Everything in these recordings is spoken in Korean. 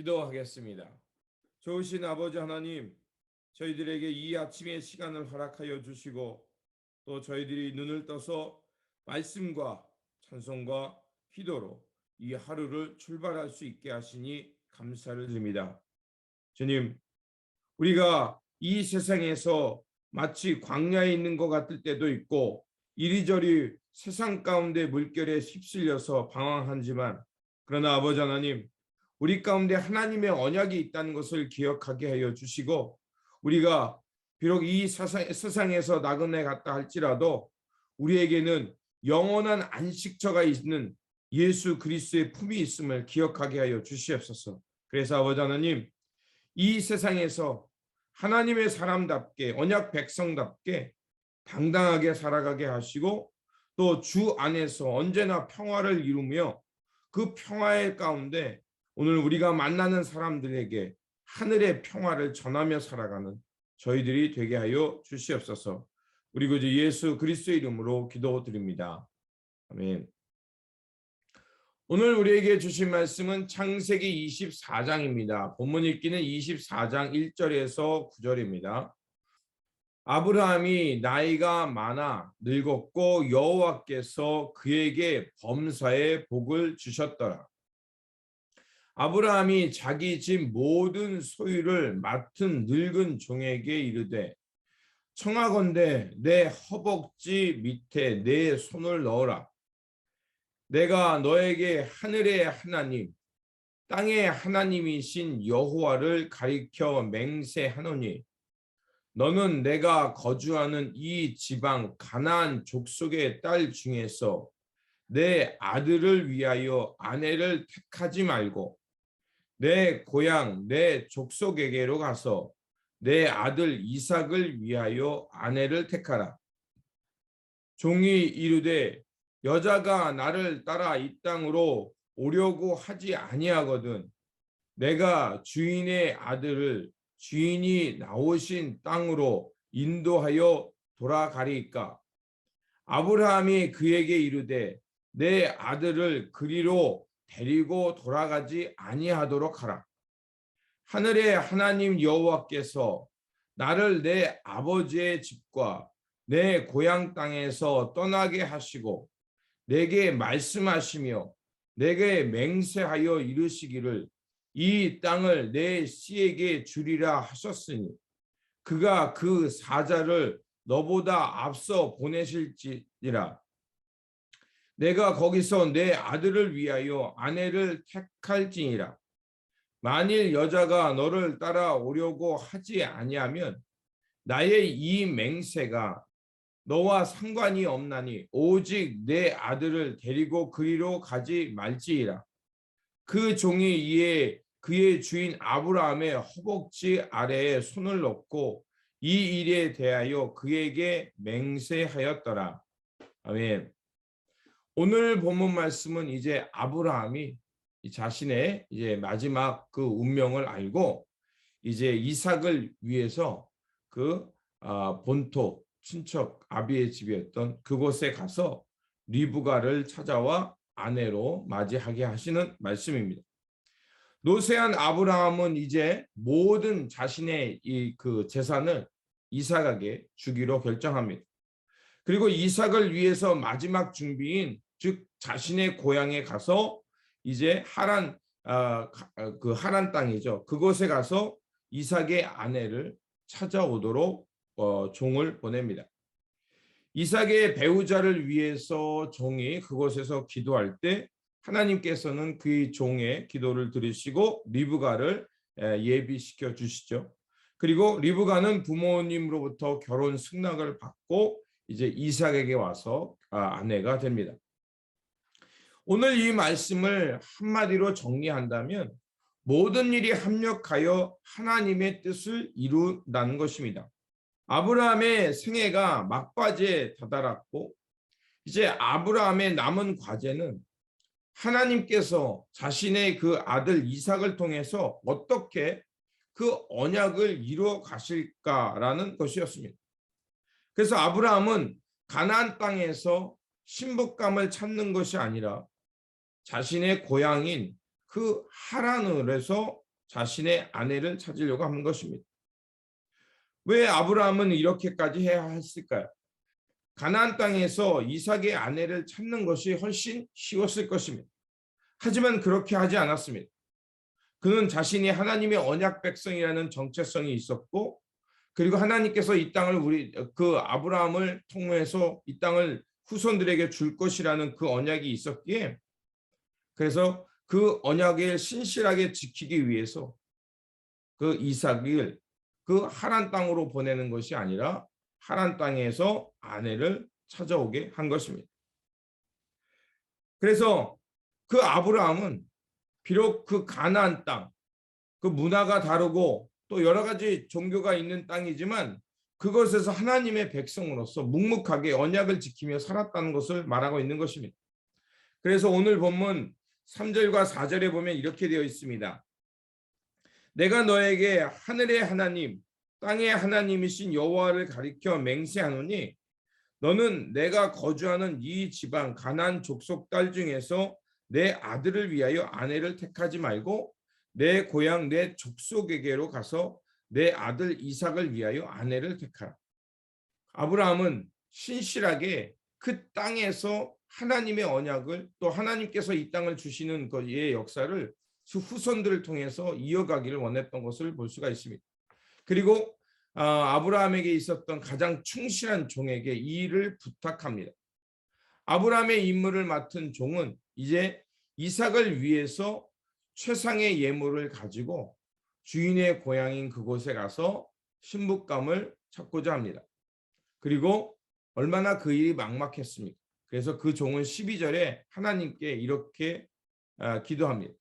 기도하겠습니다. 좋으신 아버지 하나님, 저희들에게 이 아침의 시간을 허락하여 주시고 또 저희들이 눈을 떠서 말씀과 찬송과 기도로 이 하루를 출발할 수 있게 하시니 감사를 드립니다. 주님, 우리가 이 세상에서 마치 광야에 있는 것 같을 때도 있고 이리저리 세상 가운데 물결에 휩쓸려서 방황하지만 그러나 아버지 하나님, 우리 가운데 하나님의 언약이 있다는 것을 기억하게 하여 주시고 우리가 비록 이 세상에서 나그네 갔다 할지라도 우리에게는 영원한 안식처가 있는 예수 그리스도의 품이 있음을 기억하게 하여 주시옵소서. 그래서 아버지 하나님, 이 세상에서 하나님의 사람답게 언약 백성답게 당당하게 살아가게 하시고 또 주 안에서 언제나 평화를 이루며 그 평화의 가운데 오늘 우리가 만나는 사람들에게 하늘의 평화를 전하며 살아가는 저희들이 되게 하여 주시옵소서. 우리 구주 예수 그리스도의 이름으로 기도드립니다. 아멘. 오늘 우리에게 주신 말씀은 창세기 24장입니다. 본문 읽기는 24장 1절에서 9절입니다. 아브라함이 나이가 많아 늙었고 여호와께서 그에게 범사의 복을 주셨더라. 아브라함이 자기 집 모든 소유를 맡은 늙은 종에게 이르되 청하건대 내 허벅지 밑에 내 손을 넣어라. 내가 너에게 하늘의 하나님 땅의 하나님이신 여호와를 가리켜 맹세하노니 너는 내가 거주하는 이 지방 가나안 족속의 딸 중에서 내 아들을 위하여 아내를 택하지 말고 내 고향 내 족속에게로 가서 내 아들 이삭을 위하여 아내를 택하라. 종이 이르되 여자가 나를 따라 이 땅으로 오려고 하지 아니하거든 내가 주인의 아들을 주인이 나오신 땅으로 인도하여 돌아가리까. 아브라함이 그에게 이르되 내 아들을 그리로 데리고 돌아가지 아니하도록 하라. 하늘의 하나님 여호와께서 나를 내 아버지의 집과 내 고향 땅에서 떠나게 하시고 내게 말씀하시며 내게 맹세하여 이르시기를 이 땅을 내 씨에게 주리라 하셨으니 그가 그 사자를 너보다 앞서 보내실지니라. 내가 거기서 내 아들을 위하여 아내를 택할지니라. 만일 여자가 너를 따라오려고 하지 아니하면 나의 이 맹세가 너와 상관이 없나니 오직 내 아들을 데리고 그리로 가지 말지이라. 그 종이 이에 그의 주인 아브라함의 허벅지 아래에 손을 넣고 이 일에 대하여 그에게 맹세하였더라. 아멘. 오늘 본문 말씀은 이제 아브라함이 자신의 이제 마지막 그 운명을 알고 이제 이삭을 위해서 그 본토 친척 아비의 집이었던 그곳에 가서 리브가를 찾아와 아내로 맞이하게 하시는 말씀입니다. 노쇠한 아브라함은 이제 모든 자신의 그 재산을 이삭에게 주기로 결정합니다. 그리고 이삭을 위해서 마지막 준비인 즉 자신의 고향에 가서 이제 하란 그 하란 땅이죠. 그곳에 가서 이삭의 아내를 찾아오도록 종을 보냅니다. 이삭의 배우자를 위해서 종이 그곳에서 기도할 때 하나님께서는 그 종의 기도를 들으시고 리브가를 예비시켜 주시죠. 그리고 리브가는 부모님으로부터 결혼 승낙을 받고 이제 이삭에게 와서 아내가 됩니다. 오늘 이 말씀을 한마디로 정리한다면 모든 일이 합력하여 하나님의 뜻을 이룬다는 것입니다. 아브라함의 생애가 막바지에 다다랐고 이제 아브라함의 남은 과제는 하나님께서 자신의 그 아들 이삭을 통해서 어떻게 그 언약을 이루어 가실까라는 것이었습니다. 그래서 아브라함은 가나안 땅에서 신복감을 찾는 것이 아니라 자신의 고향인 그 하란을에서 자신의 아내를 찾으려고 하는 것입니다. 왜 아브라함은 이렇게까지 해야 했을까요? 가나안 땅에서 이삭의 아내를 찾는 것이 훨씬 쉬웠을 것입니다. 하지만 그렇게 하지 않았습니다. 그는 자신이 하나님의 언약 백성이라는 정체성이 있었고, 그리고 하나님께서 이 땅을 그 아브라함을 통해서 이 땅을 후손들에게 줄 것이라는 그 언약이 있었기에, 그래서 그 언약을 신실하게 지키기 위해서 그 이삭을 그 하란 땅으로 보내는 것이 아니라 하란 땅에서 아내를 찾아오게 한 것입니다. 그래서 그 아브라함은 비록 그 가나안 땅, 그 문화가 다르고 또 여러 가지 종교가 있는 땅이지만 그것에서 하나님의 백성으로서 묵묵하게 언약을 지키며 살았다는 것을 말하고 있는 것입니다. 그래서 오늘 본문 3절과 4절에 보면 이렇게 되어 있습니다. 내가 너에게 하늘의 하나님, 땅의 하나님이신 여호와를 가리켜 맹세하노니 너는 내가 거주하는 이 지방 가나안 족속 딸 중에서 내 아들을 위하여 아내를 택하지 말고 내 고향 내 족속에게로 가서 내 아들 이삭을 위하여 아내를 택하라. 아브라함은 신실하게 그 땅에서 하나님의 언약을 또 하나님께서 이 땅을 주시는 것의 역사를 후손들을 통해서 이어가기를 원했던 것을 볼 수가 있습니다. 그리고 아브라함에게 있었던 가장 충실한 종에게 이 일을 부탁합니다. 아브라함의 임무를 맡은 종은 이제 이삭을 위해서 최상의 예물을 가지고 주인의 고향인 그곳에 가서 신부감을 찾고자 합니다. 그리고 얼마나 그 일이 막막했습니까? 그래서 그 종은 12절에 하나님께 이렇게 기도합니다.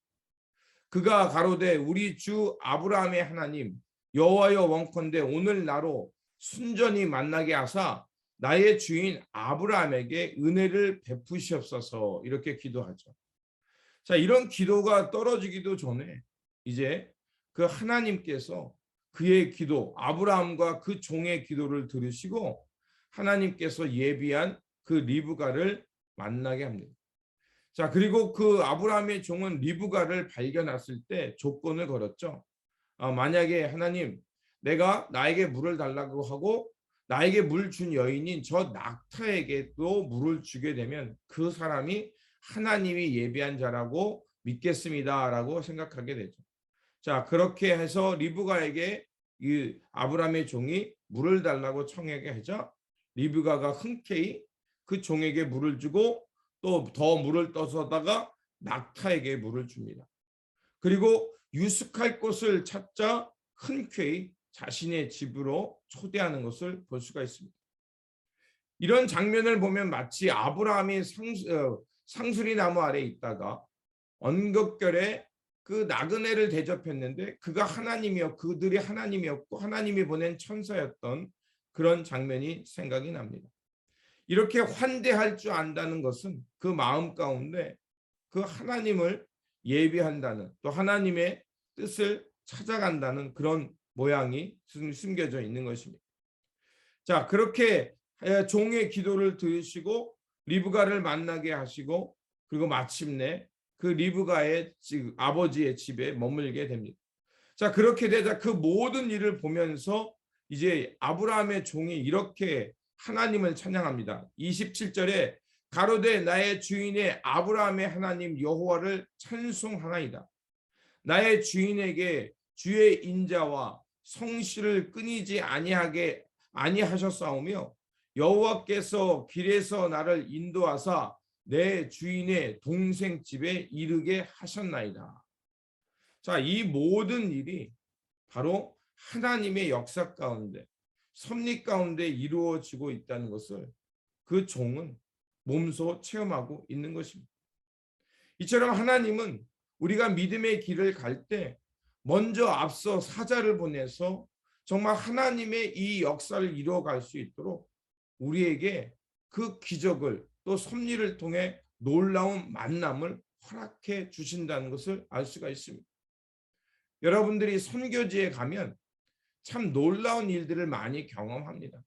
그가 가로되 우리 주 아브라함의 하나님 여호와여 원컨대 오늘 나로 순전히 만나게 하사 나의 주인 아브라함에게 은혜를 베푸시옵소서 이렇게 기도하죠. 자, 이런 기도가 떨어지기도 전에 이제 그 하나님께서 그의 기도, 아브라함과 그 종의 기도를 들으시고 하나님께서 예비한 그 리브가를 만나게 합니다. 자, 그리고 그 아브라함의 종은 리브가를 발견했을 때 조건을 걸었죠. 만약에 하나님, 내가 나에게 물을 달라고 하고 나에게 물 준 여인인 저 낙타에게도 물을 주게 되면 그 사람이 하나님이 예비한 자라고 믿겠습니다라고 생각하게 되죠. 자, 그렇게 해서 리브가에게 이 아브라함의 종이 물을 달라고 청하게 하자 리브가가 흔쾌히 그 종에게 물을 주고 또 더 물을 떠서다가 낙타에게 물을 줍니다. 그리고 유숙할 곳을 찾자 흔쾌히 자신의 집으로 초대하는 것을 볼 수가 있습니다. 이런 장면을 보면 마치 아브라함이 상수리 나무 아래 있다가 언급결에 그 나그네를 대접했는데 그가 그들이 하나님이었고 하나님이 보낸 천사였던 그런 장면이 생각이 납니다. 이렇게 환대할 줄 안다는 것은 그 마음 가운데 그 하나님을 예비한다는 또 하나님의 뜻을 찾아간다는 그런 모양이 숨겨져 있는 것입니다. 자, 그렇게 종의 기도를 들으시고 리브가를 만나게 하시고 그리고 마침내 그 리브가의 아버지의 집에 머물게 됩니다. 자, 그렇게 되자 그 모든 일을 보면서 이제 아브라함의 종이 이렇게 하나님을 찬양합니다. 27절에 가로되 나의 주인의 아브라함의 하나님 여호와를 찬송하나이다. 나의 주인에게 주의 인자와 성실을 끊이지 아니하셨사오며 여호와께서 길에서 나를 인도하사 내 주인의 동생 집에 이르게 하셨나이다. 자, 이 모든 일이 바로 하나님의 역사 가운데 섭리 가운데 이루어지고 있다는 것을 그 종은 몸소 체험하고 있는 것입니다. 이처럼 하나님은 우리가 믿음의 길을 갈 때 먼저 앞서 사자를 보내서 정말 하나님의 이 역사를 이루어갈 수 있도록 우리에게 그 기적을 또 섭리를 통해 놀라운 만남을 허락해 주신다는 것을 알 수가 있습니다. 여러분들이 선교지에 가면 참 놀라운 일들을 많이 경험합니다.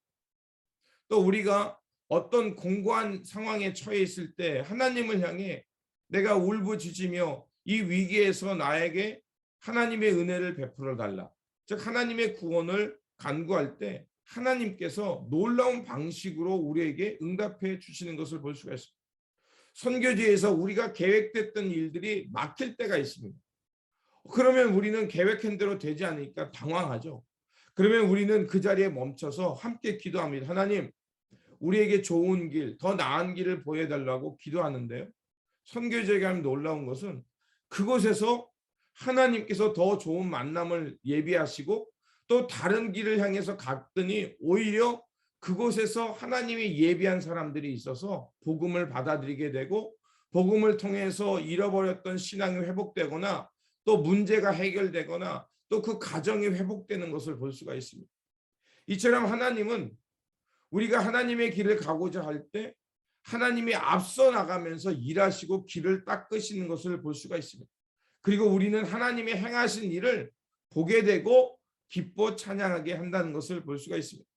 또 우리가 어떤 공고한 상황에 처해 있을 때 하나님을 향해 내가 울부짖으며 이 위기에서 나에게 하나님의 은혜를 베풀어 달라. 즉 하나님의 구원을 간구할 때 하나님께서 놀라운 방식으로 우리에게 응답해 주시는 것을 볼 수가 있습니다. 선교지에서 우리가 계획됐던 일들이 막힐 때가 있습니다. 그러면 우리는 계획한 대로 되지 않으니까 당황하죠. 그러면 우리는 그 자리에 멈춰서 함께 기도합니다. 하나님, 우리에게 좋은 길, 더 나은 길을 보여달라고 기도하는데요. 선교지에 가면 놀라운 것은 그곳에서 하나님께서 더 좋은 만남을 예비하시고 또 다른 길을 향해서 갔더니 오히려 그곳에서 하나님이 예비한 사람들이 있어서 복음을 받아들이게 되고 복음을 통해서 잃어버렸던 신앙이 회복되거나 또 문제가 해결되거나 또 그 가정이 회복되는 것을 볼 수가 있습니다. 이처럼 하나님은 우리가 하나님의 길을 가고자 할 때 하나님이 앞서 나가면서 일하시고 길을 닦으시는 것을 볼 수가 있습니다. 그리고 우리는 하나님의 행하신 일을 보게 되고 기뻐 찬양하게 한다는 것을 볼 수가 있습니다.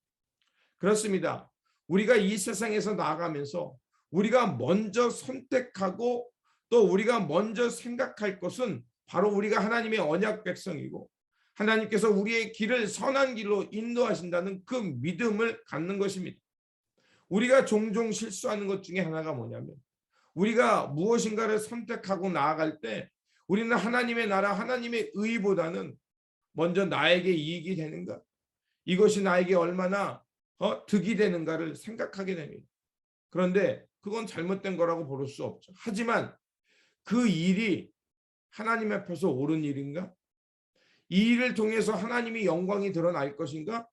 그렇습니다. 우리가 이 세상에서 나아가면서 우리가 먼저 선택하고 또 우리가 먼저 생각할 것은 바로 우리가 하나님의 언약 백성이고 하나님께서 우리의 길을 선한 길로 인도하신다는 그 믿음을 갖는 것입니다. 우리가 종종 실수하는 것 중에 하나가 뭐냐면 우리가 무엇인가를 선택하고 나아갈 때 우리는 하나님의 나라, 하나님의 의보다는 먼저 나에게 이익이 되는가? 이것이 나에게 얼마나 득이 되는가를 생각하게 됩니다. 그런데 그건 잘못된 거라고 볼 수 없죠. 하지만 그 일이 하나님 앞에서 옳은 일인가? 이 일을 통해서 하나님의 영광이 드러날 것인가?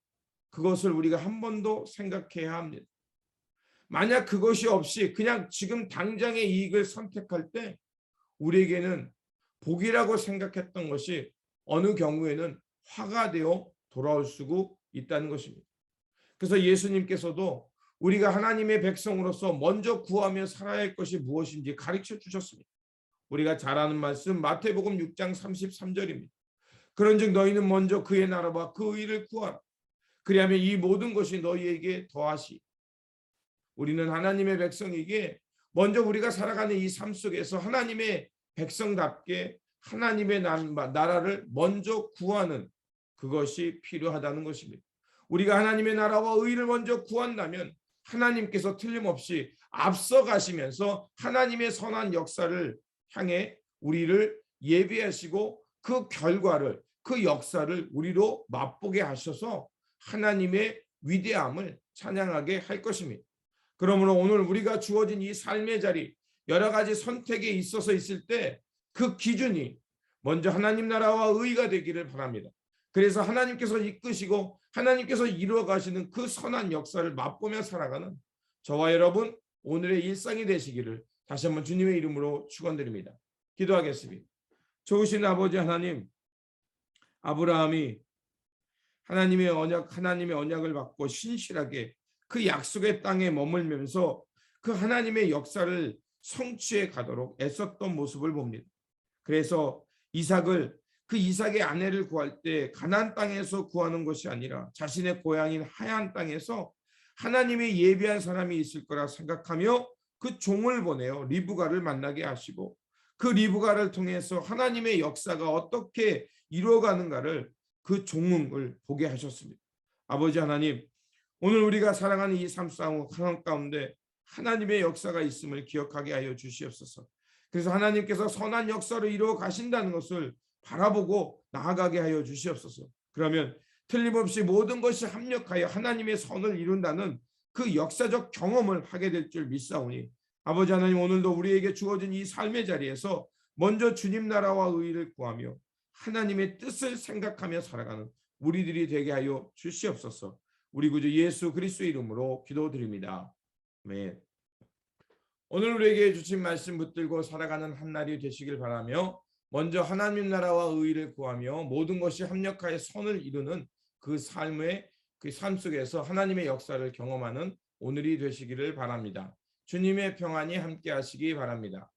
그것을 우리가 한 번 더 생각해야 합니다. 만약 그것이 없이 그냥 지금 당장의 이익을 선택할 때 우리에게는 복이라고 생각했던 것이 어느 경우에는 화가 되어 돌아올 수 있다는 것입니다. 그래서 예수님께서도 우리가 하나님의 백성으로서 먼저 구하며 살아야 할 것이 무엇인지 가르쳐 주셨습니다. 우리가 잘 아는 말씀 마태복음 6장 33절입니다. 그런즉 너희는 먼저 그의 나라와 그 의를 구하라. 그리하면 이 모든 것이 너희에게 더하시. 우리는 하나님의 백성이기에 먼저 우리가 살아가는 이 삶 속에서 하나님의 백성답게 하나님의 나라를 먼저 구하는 그것이 필요하다는 것입니다. 우리가 하나님의 나라와 의를 먼저 구한다면 하나님께서 틀림없이 앞서 가시면서 하나님의 선한 역사를 향해 우리를 예비하시고 그 결과를 그 역사를 우리로 맛보게 하셔서 하나님의 위대함을 찬양하게 할 것입니다. 그러므로 오늘 우리가 주어진 이 삶의 자리 여러 가지 선택에 있어서 있을 때 그 기준이 먼저 하나님 나라와 의가 되기를 바랍니다. 그래서 하나님께서 이끄시고 하나님께서 이루어 가시는 그 선한 역사를 맛보며 살아가는 저와 여러분 오늘의 일상이 되시기를 다시 한번 주님의 이름으로 축원드립니다. 기도하겠습니다. 좋으신 아버지 하나님, 아브라함이 하나님의 언약을 받고 신실하게 그 약속의 땅에 머물면서 그 하나님의 역사를 성취해 가도록 애썼던 모습을 봅니다. 그래서 이삭의 아내를 구할 때 가나안 땅에서 구하는 것이 아니라 자신의 고향인 하얀 땅에서 하나님의 예비한 사람이 있을 거라 생각하며 그 종을 보내어 리브가를 만나게 하시고 그 리브가를 통해서 하나님의 역사가 어떻게 이루어가는가를 그 종을 보게 하셨습니다. 아버지 하나님, 오늘 우리가 살아가는 이 삶 상황 가운데 하나님의 역사가 있음을 기억하게 하여 주시옵소서. 그래서 하나님께서 선한 역사를 이루어 가신다는 것을 바라보고 나아가게 하여 주시옵소서. 그러면 틀림없이 모든 것이 합력하여 하나님의 선을 이룬다는 그 역사적 경험을 하게 될 줄 믿사오니 아버지 하나님, 오늘도 우리에게 주어진 이 삶의 자리에서 먼저 주님 나라와 의를 구하며 하나님의 뜻을 생각하며 살아가는 우리들이 되게 하여 주시옵소서. 우리 구주 예수 그리스도의 이름으로 기도드립니다. 아멘. 오늘 우리에게 주신 말씀 붙들고 살아가는 한 날이 되시길 바라며 먼저 하나님 나라와 의를 구하며 모든 것이 합력하여 선을 이루는 그 삶 속에서 하나님의 역사를 경험하는 오늘이 되시기를 바랍니다. 주님의 평안이 함께 하시기 바랍니다.